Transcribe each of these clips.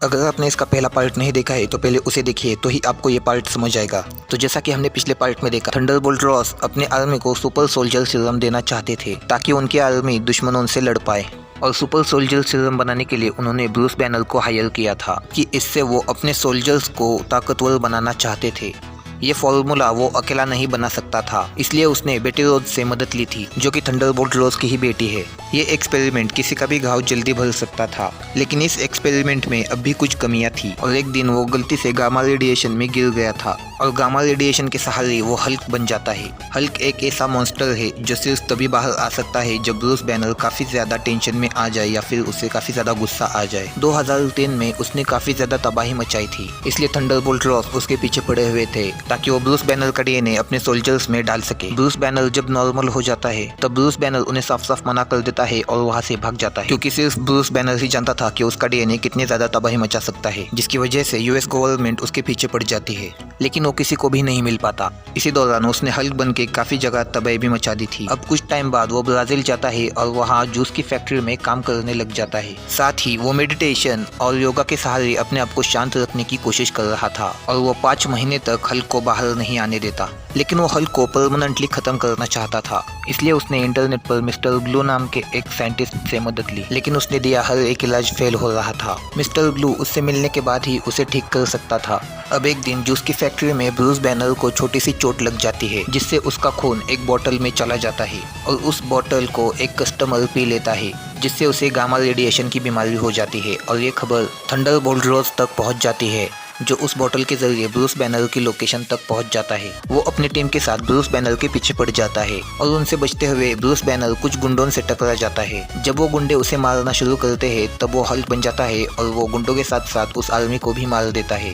अगर आपने इसका पहला पार्ट नहीं देखा है तो पहले उसे देखिए तो ही आपको ये पार्ट समझ आएगा। तो जैसा कि हमने पिछले पार्ट में देखा, थंडरबोल्ट रॉस अपने आर्मी को सुपर सोल्जर सीरम देना चाहते थे ताकि उनकी आर्मी दुश्मनों से लड़ पाए। और सुपर सोल्जर सीरम बनाने के लिए उन्होंने ब्रूस बैनर को हायर किया था कि इससे वो अपने सोल्जर्स को ताकतवर बनाना चाहते थे। ये फॉर्मूला वो अकेला नहीं बना सकता था, इसलिए उसने बेटी रोज से मदद ली थी जो कि थंडरबोल्ट रोज की ही बेटी है। ये एक्सपेरिमेंट किसी का भी घाव जल्दी भर सकता था, लेकिन इस एक्सपेरिमेंट में अब भी कुछ कमियां थी। और एक दिन वो गलती से गामा रेडिएशन में गिर गया था और गामा रेडिएशन के सहारे वो हल्क बन जाता है। हल्क एक ऐसा मॉन्स्टर है जो सिर्फ तभी बाहर आ सकता है जब ब्रूस बैनर काफी ज्यादा टेंशन में आ जाए या फिर उसे काफी ज्यादा गुस्सा आ जाए। 2003 में उसने काफी ज्यादा तबाही मचाई थी, इसलिए थंडरबोल्ट रॉस उसके पीछे पड़े हुए थे ताकि वो ब्रूस बैनर का डीएनए अपने सोल्जर्स में डाल सके। ब्रूस बैनर जब नॉर्मल हो जाता है तब ब्रूस बैनर उन्हें साफ साफ मना कर देता है और वहाँ से भाग जाता है, क्योंकि सिर्फ ब्रूस बैनर ही जानता था कि उसका डीएनए कितनी ज्यादा तबाही मचा सकता है, जिसकी वजह से यूएस गवर्नमेंट उसके पीछे पड़ जाती है, लेकिन वो किसी को भी नहीं मिल पाता। इसी दौरान उसने हल्क बन के काफी जगह तबाही भी मचा दी थी। अब कुछ टाइम बाद वो ब्राजील जाता है और वहाँ जूस की फैक्ट्री में काम करने लग जाता है। साथ ही वो मेडिटेशन और योगा के सहारे अपने आप को शांत रखने की कोशिश कर रहा था और वो 5 महीने तक हल्क को बाहर नहीं आने देता। लेकिन वो हल्क को परमानेंटली खत्म करना चाहता था, इसलिए उसने इंटरनेट पर मिस्टर ग्लू नाम के एक साइंटिस्ट से मदद ली, लेकिन उसने दिया हर एक इलाज फेल हो रहा था। मिस्टर ग्लू उससे मिलने के बाद ही उसे ठीक कर सकता था। अब एक दिन जूस की फैक्ट्री में ब्रूस बैनर को छोटी सी चोट लग जाती है, जिससे उसका खून एक बोतल में चला जाता है और उस बोतल को एक कस्टमर पी लेता है, जिससे उसे गामा रेडिएशन की बीमारी हो जाती है। और ये खबर थंडरबोल्ट रोज तक पहुंच जाती है, जो उस बोतल के जरिए ब्रूस बैनर की लोकेशन तक पहुंच जाता है। वो अपनी टीम के साथ ब्रूस बैनर के पीछे पड़ जाता है और उनसे बचते हुए ब्रूस बैनर कुछ गुंडों से टकरा जाता है। जब वो गुंडे उसे मारना शुरू करते हैं तब वो हल्क बन जाता है और वो गुंडों के साथ साथ उस आर्मी को भी मार देता है।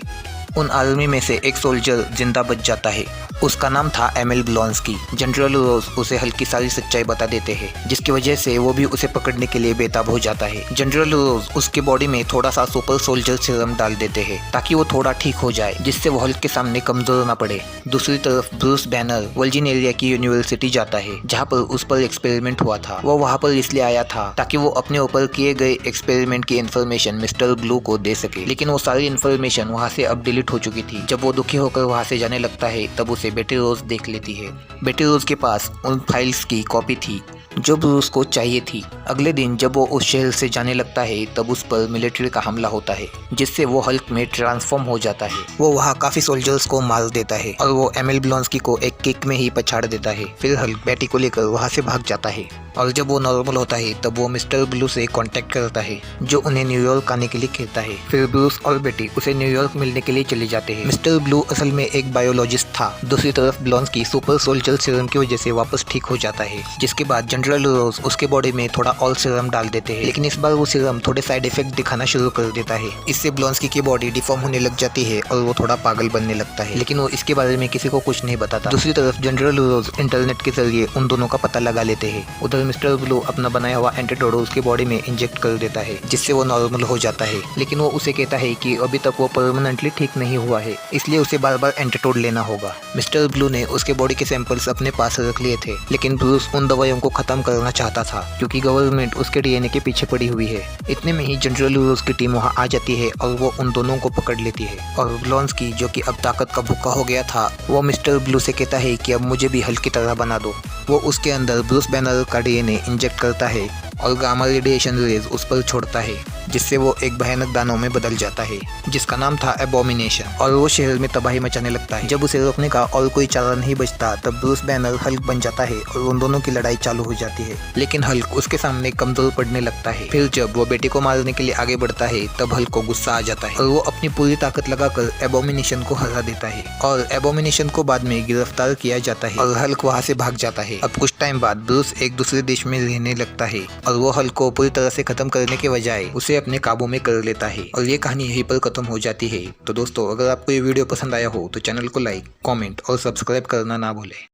उन आर्मी में से एक सोल्जर जिंदा बच जाता है, उसका नाम था एमिल ब्लॉन्स्की। जनरल रोज उसे हल्क की सारी सच्चाई बता देते हैं, जिसकी वजह से वो भी उसे पकड़ने के लिए बेताब हो जाता है। जनरल रोज उसके बॉडी में थोड़ा सा सुपर सोल्जर सीरम डाल देते हैं ताकि वो थोड़ा ठीक हो जाए, जिससे वो हल्क के सामने कमजोर ना पड़े। दूसरी तरफ ब्रूस बैनर वर्जिनिया की यूनिवर्सिटी जाता है, जहाँ पर उस पर एक्सपेरिमेंट हुआ था। वो वहाँ पर इसलिए आया था ताकि वो अपने ऊपर किए गए एक्सपेरिमेंट की इन्फॉर्मेशन मिस्टर ग्लू को दे सके, लेकिन वो सारी इन्फॉर्मेशन वहाँ से अब डिलीट हो चुकी थी। जब वो दुखी होकर वहाँ से जाने लगता है तब उसे बेटी रोज देख लेती है। बेटी रोज के पास उन फाइल्स की कॉपी थी जो ब्रूस को चाहिए थी। अगले दिन जब वो उस शहर से जाने लगता है तब उस पर मिलिट्री का हमला होता है, जिससे वो हल्क में ट्रांसफॉर्म हो जाता है। वो वहाँ काफी सोल्जर्स को मार देता है और वो एमिल ब्लॉन्स्की को एक किक में ही पछाड़ देता है। फिर हल्क बेटी को लेकर वहाँ से भाग जाता है और जब वो नॉर्मल होता है तब वो मिस्टर ब्लू से कांटेक्ट करता है, जो उन्हें न्यूयॉर्क आने के लिए कहता है। फिर ब्रूस और बेटी उसे न्यूयॉर्क मिलने के लिए चले जाते हैं। मिस्टर ब्लू असल में एक बायोलॉजिस्ट था। दूसरी तरफ ब्लॉन्स्की सुपर सोल्जर सीरम की वजह से वापस ठीक हो जाता है, जिसके बाद जनरल रोज उसके बॉडी में थोड़ा और सीरम डाल देते हैं, लेकिन इस बार वो सीरम थोड़े साइड इफेक्ट दिखाना शुरू कर देता है। इससे ब्लॉन्स्की की बॉडी डिफॉर्म होने लग जाती है और वो थोड़ा पागल बनने लगता है, लेकिन वो इसके बारे में किसी को कुछ नहीं बताता। दूसरी तरफ जनरल रोज इंटरनेट के जरिए उन दोनों का पता लगा लेते हैं। उधर मिस्टर ब्लू अपना बनाया हुआ एंटीडोट उसकी बॉडी में इंजेक्ट कर देता है, जिससे वो नॉर्मल हो जाता है, लेकिन वो उसे कहता है कि अभी तक वो परमानेंटली ठीक नहीं हुआ है, इसलिए उसे बार बार एंटीडोट लेना होगा। मिस्टर ब्लू ने उसके बॉडी के सैंपल्स अपने पास रख लिए थे, लेकिन ब्रूस उन दवाइयों को खत्म करना चाहता था क्योंकि गवर्नमेंट उसके डीएनए के पीछे पड़ी हुई है। इतने में ही जनरल रोज की टीम वहाँ आ जाती है और वो उन दोनों को पकड़ लेती है। और ब्लॉन्स्की, जो कि अब ताकत का भूखा हो गया था, वो मिस्टर ब्लू से कहता है कि अब मुझे भी हल्क की तरह बना दो। वो उसके अंदर ब्रूस बैनर का डीएनए इंजेक्ट करता है और गामा रेडिएशन रेज उस पर छोड़ता है, जिससे वो एक भयानक दानव में बदल जाता है, जिसका नाम था एबोमिनेशन, और वो शहर में तबाही मचाने लगता है। जब उसे रोकने का और कोई चारा नहीं बचता तब ब्रूस बैनर हल्क बन जाता है और उन दोनों की लड़ाई चालू हो जाती है, लेकिन हल्क उसके सामने कमजोर पड़ने लगता है। फिर जब वो बेटी को मारने के लिए आगे बढ़ता है तब हल्क को गुस्सा आ जाता है और वो अपनी पूरी ताकत लगाकर एबोमिनेशन को हरा देता है और एबोमिनेशन को बाद में गिरफ्तार किया जाता है और हल्क वहाँ से भाग जाता है। अब कुछ टाइम बाद ब्रूस एक दूसरे देश में रहने लगता है और वो हल्क को पूरी तरह से खत्म करने के बजाय उसे अपने काबू में कर लेता है और ये कहानी यहीं पर खत्म हो जाती है। तो दोस्तों, अगर आपको ये वीडियो पसंद आया हो तो चैनल को लाइक, कमेंट और सब्सक्राइब करना ना भूलें।